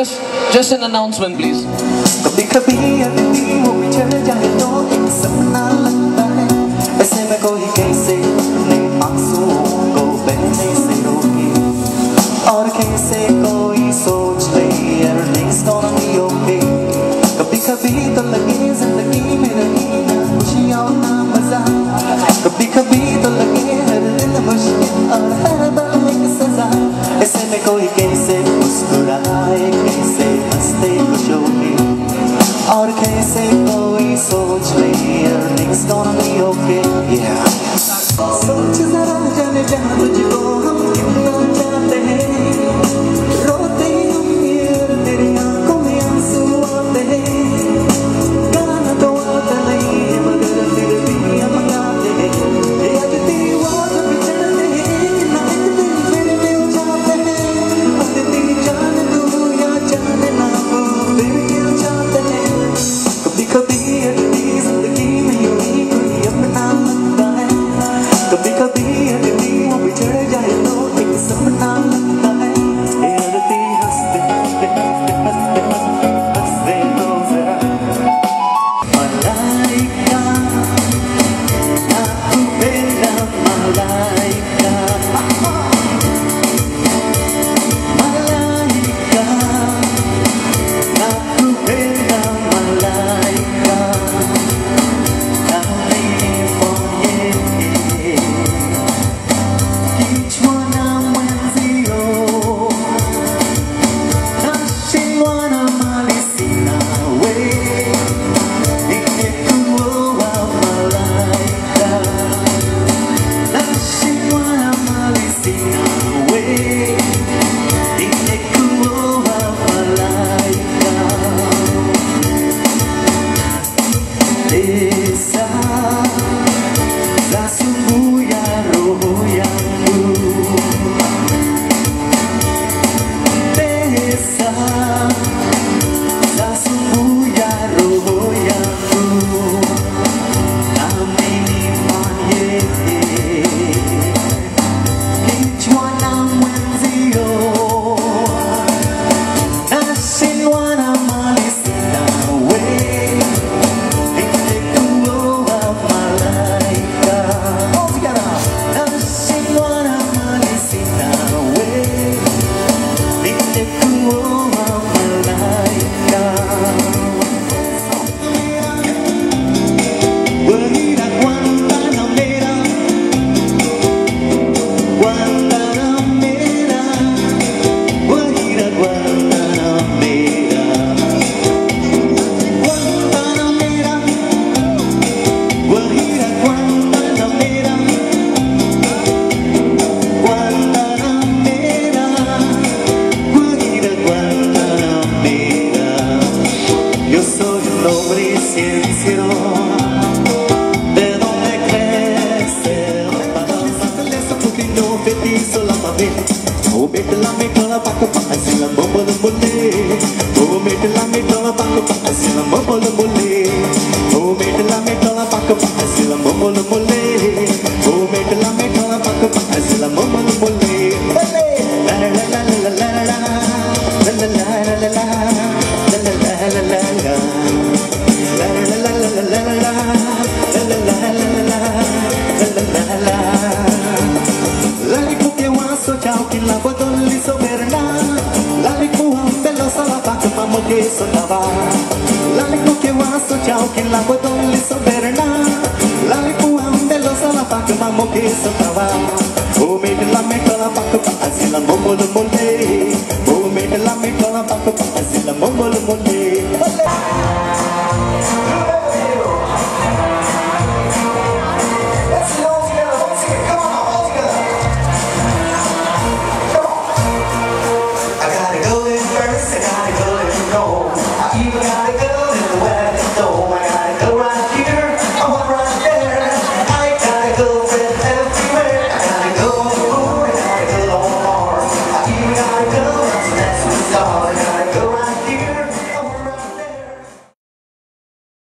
Just an announcement, please. कभी कभी अतिथि वो बिछड़ जाए तो एक सपना लगता है ऐसे में कोई कैसे अपने आंसुओं को बहने से रोके और कैसे कोई सोच ले everything's gonna be okay कभी कभी तो लगे जिंदगी में रही ना खुशियाँ ना मजा कभी कभी तो लगे हर दिन मुश्किल और हर पल एक सजा ऐसे में कोई कैसे मुस्कुराए कैसे हंसते खुश होके और कैसे कोई सोच ले everything's gonna be okay yeah सोच जरा जाने जहाँ तुझको हम कितना चाहते हैं रोते हम यार तेरी आंखों में आंसू आते हैं गाना तो आता नहीं है मगर फिर भी हम गाते हैं ये आज दीवार बिछड़ते हैं ना एक दिन फिर मिल जाते हैं अतिथि जान तू या जाने ना वो फिर मिल जाते हैं कभी कभी अतिथि जिंदगी में यूं ही कोई अपना लगता है कभी कभी अतिथि वो बिछड़ जाए तो एक सपना लगता है ये अतिथि हंसते हंसते हंसते हंसते हंसते तो जरा Malaika nakupenda malaika malaika nakupenda malaika kichwana mwenzio nashindwa na mali sina we ningekuoa malaika nashindwa na mali sina we ningekuoa malaika pesa zasumbuya roho yangu pesa zasumbuya roho yangu nami ni mwenye kichwa na mwenzio nashindwa na mali sina we ningekuoa malaika nashindwa na mali sina we ningekuoa malaika Guajira Guantanamera Guantanamera Guajira Guantanamera Guantanamera Guajira Guantanamera Guantanamera Guajira Guantanamera Yo soy un hombre sincero de donde crece la palabra porque no petizo la pavera o mete la metola pa' que pase la bomba de mole o mete la metola pa' que pase la bomba de mole o mete la metola pa' que pase la bomba de mole o mete la metola pa' que pase la bomba de mole la la la la la la la la la la la la la Laliku ke waso chao ki la bodoli soberana Laliku ambelo sala pa ke mamo ke sonava Laliku ke waso chao ki la bodoli soberana Laliku ambelo sala pa ke mamo ke sonava O mete la metola pa ke pa asila momo de mole O mete la metola pa ke pa